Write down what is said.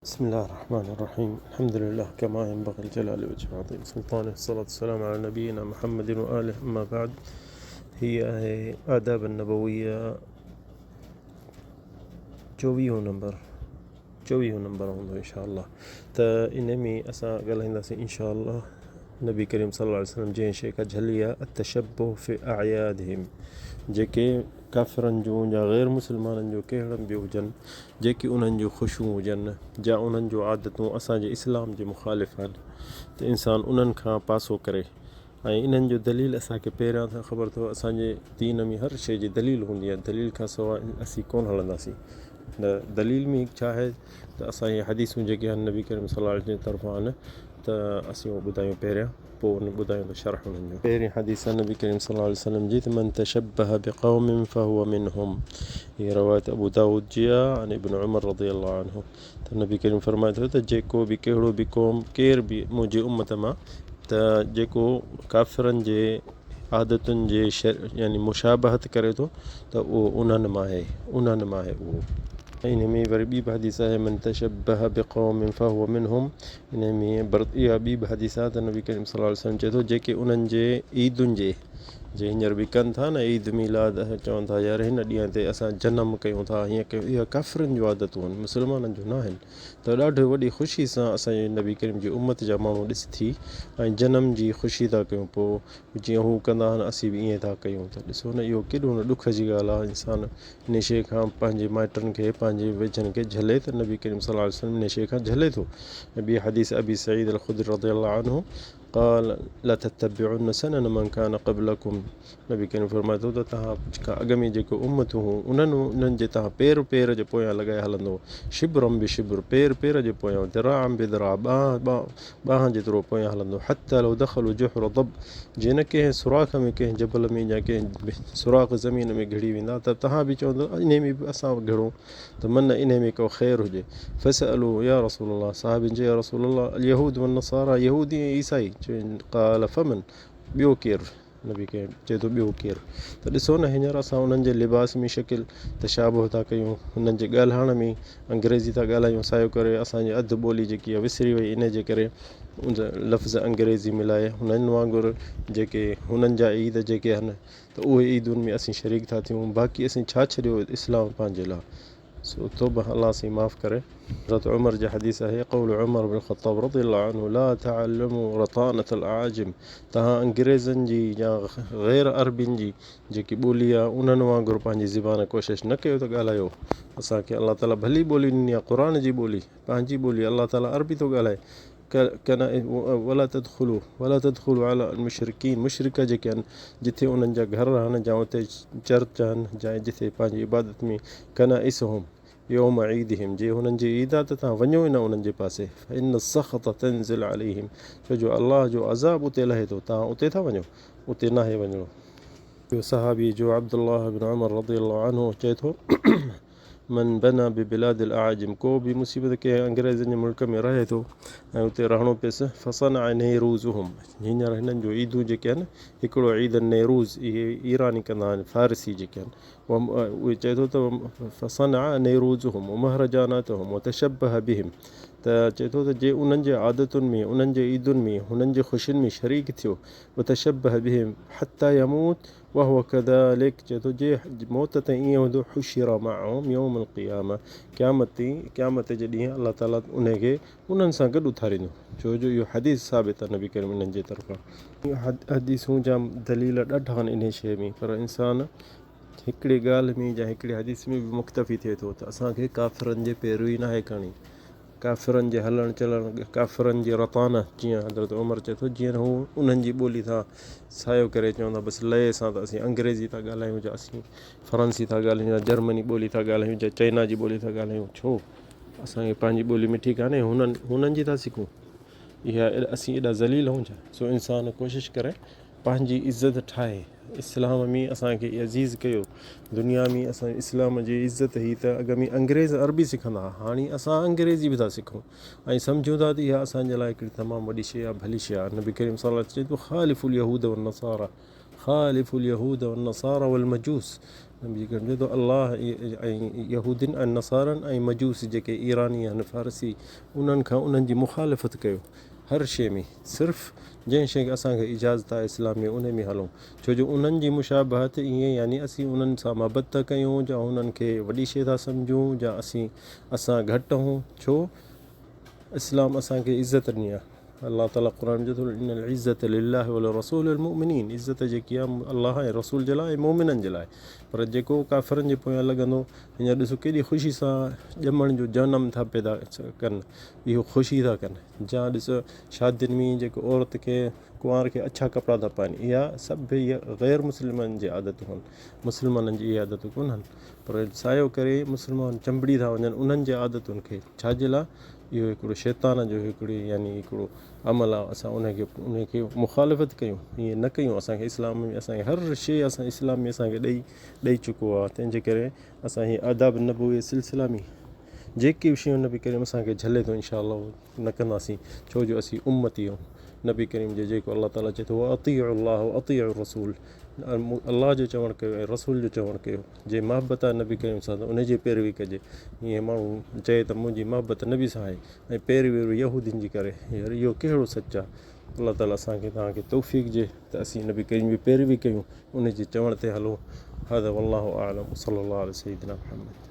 بسم الله الرحمن الرحيم. الحمد لله كما ينبغي الجلال وجه عظيم سلطانه. الصلاة والسلام على نبينا محمد وآله. أما بعد، هي آداب النبوية 24 नंबर हूंदो इंशाअल्लाह। त इन में असां ॻाल्हाईंदासीं इंशाअल्लाह नबी करीम सल्लल्लाहु अलैहि वसल्लम जंहिं शइ का झली आहे अतशब्बुह फी अअयादिहिम, जेके काफ़िरनि जूं या ग़ैर मुस्लमाननि जो कहिड़नि बि हुजनि, जेके उन्हनि जूं ख़ुशियूं हुजनि या उन्हनि जूं आदतूं असांजे इस्लाम जे मुखालिफ़ आहिनि, त इंसानु उन्हनि खां पासो करे। ऐं इन्हनि जो दलील असांखे पहिरियां खां ख़बर अथव, असांजे दीन में हर शइ जी दलील हूंदी आहे, दलील खां सवाइ असीं कोन हलंदासीं। दलील में छा आहे त असांजी हदीसूं जेके आहिनि नबी करीम सल्लल्लाहु अलैहि वसल्लम जे तरफ़ां आहिनि, त असीं उहो ॿुधायूं पहिरियां, पोइ उन ॿुधायूं त शरह उन्हनि जो। पहिरीं हदीस नबी करीम सल्लल्लाहु अलैहि वसल्लम जी, त मन तशब्बह बिक़ौमिन फहुव मिनहुम, हीअ रवायत अबू दाऊद जी आहे अन इब्न उमर रज़ियल्लाहु अन्हु। त नबी करीम फरमाए थो त जेको बि कहिड़ो बि क़ौम केर बि मुंहिंजी उम्मत मां, त जेको काफ़िरनि जे आदतुनि जे यानी मुशाबहत करे थो, त उहो उन्हनि मां आहे उहो। इन में वरी ॿी बि हदीस आहे, मन तशब्बह बिक़ौमिन फहुव मिनहुम। इन में इहा ॿी बि हदीस आहे त नबी करीम सल्लल्लाहु अलैहि वसल्लम चए थो, जेके उन्हनि जे ईदुनि जे हींअर बि कनि था न, ईद मीलाद चवनि था यार हिन ॾींहं ते असां जनम कयूं था, हीअं कयूं, इहा काफ़िरनि जूं आदतूं आहिनि, मुस्लमाननि जूं न आहिनि। त ॾाढो वॾी ख़ुशी सां असांजे नबी करीम जी उम्मत जा माण्हू ॾिस थी ऐं जनम जी ख़ुशी था कयूं, पोइ जीअं हू कंदा आहिनि असीं बि ईअं था कयूं। त ॾिसो न, इहो केॾो न ॾुख जी ॻाल्हि आहे। इंसानु इन शइ खां पंहिंजे माइटनि खे पंहिंजे वेझनि खे झले, त नबी करीम सल्लल्लाहु अलैहि वसल्लम इन शइ खां झले थो। ऐं ॿी हदीस अबी सईद अल ख़ुदरी रज़ियल्लाहु अन्हु क़ाल लतत्तबिउन सनन मन कान क़बलकुम, नबी करीम फरमाए थो त तव्हां खां अॻ में जेको उम्मतूं हुयूं उन्हनि जे तव्हां पेर जे पोयां लॻाए हलंदो, शिब्रम बि शिब्र, पेर जे पोयां, दिराअम बि दिरा, ॿांह जेतिरो पोयां हलंदो, हत्ता लौ दख़लू जुहर दब, जीअं न कंहिं सुराख़ में, कंहिं जबल में या कंहिं सुराख़ ज़मीन में घिड़ी वेंदा, त तव्हां बि चवंदो इन में बि असां घिड़ूं, त मन इन में को ख़ैरु हुजे। फसअलू या रसूलल्लाह, साहिबनि जे या रसूलल्लाह अल यहूद वन नसारा, यहूदी ऐं ईसाई। क़ाल फमन, ॿियो केरु? नबी चए थो ॿियो केरु? त ॾिसो न, हींअर असां उन्हनि जे लिबास में शिकिल तशाबुह था कयूं, हुननि जे ॻाल्हाइण में अंग्रेज़ी था ॻाल्हायूं, सायो करे असांजी अधु ॿोली जेकी आहे विसरी वई, इन जे करे लफ़्ज़ अंग्रेज़ी मिलाए हुननि वांगुरु जेके हुननि जा ईद जेके आहिनि, त उहे ईदुनि में असीं शरीक था थियूं। बाक़ी असीं छा छॾियो इस्लाम पंहिंजे लाइ? सो तौबा, अल्लाह असीं माफ़ करे। हज़रत उमर जी हदीस आहे, क़ौल उमर बिन ख़त्ताब रज़ियल्लाहु अन्हु, ला तअल्लमू रतानतल आजिम, तव्हां अंग्रेज़नि जी या ग़ैर अरबियुनि जी जेकी ॿोली आहे उन्हनि वांगुरु पंहिंजी ज़बान कोशिशि न कयो त ॻाल्हायो। असांखे अलाह ताला भली ॿोली ॾिनी आहे, क़ुर जी ॿोली, पंहिंजी ॿोली, अलाह ताला अरबी थो ॻाल्हाए। वला तदख़ुलू अला मुशरिकीन, मुशरिक जेके आहिनि, जिथे उन्हनि जा घर आहिनि, या उते चर्च आहिनि, या जिथे पंहिंजी इबादत में कनाइसहुम यौम ईदिहिम, जे हुननि जी ईद आहे त तव्हां वञो ई न उन्हनि जे पासे। इन सख़्त तंज़िल अलैहिम, छो जो अलाह जो अज़ाब उते लहे थो, तव्हां उते था वञो, उते नाहे वञिणो। ॿियो सहाबी जो अब्दुल्लाह बिन उमर रज़ियल्लाहु अन्हु चए थो, मन बना बिबिलादिल आजिम, को बि मुसीबत कंहिं अंग्रेज़नि जे मुल्क में रहे थो ऐं उते रहणो पियसि, फसना नेरूज़ुहुम, हींअर हिननि जो ईदूं जेके आहिनि, हिकिड़ो ईद नेरूज़, इहे ईरानी कंदा आहिनि, फारसी जेके आहिनि, उहे चए थो त फसना नेरूज़ुहुम महरजानातहुम वतशब्बह बिहिम, त चए थो त जे उन्हनि जे आदतुनि में, उन्हनि जे ईदुनि में, हुननि जे ख़ुशियुनि में शरीक थियो, वतशब्बह बिहिम हत्ता यमूत वहुव कदालिक, चए थो जे मौत ताईं ईअं हूंदो, हुशिरा मअहुम यौमल क़ियामा, क़यामत जे ॾींहुं अलाह ताला उनखे उन्हनि सां गॾु उथारींदो। छो जो इहो हदीस साबित आहे नबी करीम उन्हनि जे तरफ़ां। हदीसूं जाम दलील ॾाढा आहिनि इन शइ में, पर इंसानु हिकिड़ी ॻाल्हि में या हिकिड़ी हदीस में बि मुक्तफ़ी थिए थो, त असांखे काफ़िरनि जे पैरवी न आहे करणी, काफ़िरनि जे हलण चलण, काफ़िरनि जी रताना, जीअं हज़रत उमर चए थो, जीअं हू उन्हनि जी ॿोली था सायो करे चवंदा बसि लय सां, त असीं अंग्रेज़ी था ॻाल्हायूं, या असीं फ़्रांसी था ॻाल्हायूं, या जर्मनी ॿोली था ॻाल्हायूं, या चाइना जी ॿोली था ॻाल्हायूं, छो असांखे पंहिंजी ॿोली मिठी कान्हे, हुननि जी था सिखूं? इहा असीं एॾा ज़लील हूं छा? सो इंसानु कोशिशि करे पंहिंजी इज़त ठाहे। इस्लाम में असांखे अज़ीज़ कयो, दुनिया में असां इस्लाम जी इज़त ही त अॻ में अंग्रेज़ अरबी सिखंदा, हाणे असां अंग्रेज़ी बि था सिखूं ऐं सम्झूं था त इहा असांजे लाइ हिकिड़ी तमामु वॾी शइ आहे, भली शइ आहे। नबी करीम सल्लल्लाहु अलैहि वसल्लम चए थो, ख़ालिफ़ुल यहूद वन नसारा वल मजूस, नबी करीम चए थो अलाह ऐं यहूदिन ऐं नसारनि ऐं मजूस जेके ईरानी आहिनि फ़ारसी उन्हनि खां उन्हनि जी मुखालिफ़त कयो हर शइ में, सिर्फ़ु जंहिं शइ खे असांखे इजाज़त आहे इस्लाम में उन में हलूं, छो जो उन्हनि जी मुशाबहत ईअं यानी असीं उन्हनि सां मोहबत था कयूं या उन्हनि खे वॾी शइ था सम्झूं या असां घटि हूं, छो इस्लाम असांखे इज़त ॾिनी आहे। अलाह ताला क़ुर में चए थो इन्नल इज़्ज़त लिल्लाहि वल रसूलिल मुमिनीन, इज़त जेकी आहे अलाह ऐं रसूल जे लाइ ऐं मोमिननि जे लाइ। पर जेको काफ़िरनि जे पोयां लॻंदो हींअर ॾिसो केॾी ख़ुशी सां ॼमण जो जनम था पैदा कनि, इहो ख़ुशी था कनि, या ॾिसो शादियुनि में जेको औरत खे कुंवार खे अछा कपिड़ा था पाइनि, इहा सभु इहा ग़ैर मुस्लिमनि जी आदतूं आहिनि, मुस्लमाननि जी इहे आदतूं कोन्हनि। पर सायो करे मुस्लमान चंबड़ी था वञनि उन्हनि जे आदतुनि खे, छाजे लाइ? इहो हिकिड़ो शैतान जो हिकिड़ी यानी हिकिड़ो अमल आहे, असां उनखे मुखालिफ़त कयूं, ईअं न कयूं। असांखे इस्लाम में असांखे हर शइ असां इस्लाम में असांखे ॾेई चुको आहे, तंहिंजे करे असां हीअ आदाब नबवी सिलसिला में जेके बि शयूं नबी करीम असांखे झले थो इंशा अल्लाह न कंदासीं, छो जो असीं उम्मती आहियूं नबी करीम जो, जेको अलाह ताला चए थो अतीउ अल्लाह व अतीउ रसूल, अलाह जो चवणु कयो ऐं रसूल जो चवणु कयो। जे मोहबत आहे नबी करीम सां त उनजी पैरवी कजे। ईअं माण्हू चए त मुंहिंजी मोहबत नबी सां आहे ऐं पैरवी यहूदियुनि जी करे, यार इहो कहिड़ो सच आहे। अलाह ताला असांखे तव्हांखे तौफ़ीक़ ॾिए त असीं नबी करीम जी पैरवी कयूं, उनजे चवण ते हलूं। هذا والله أعلم وصلى الله على سيدنا محمد.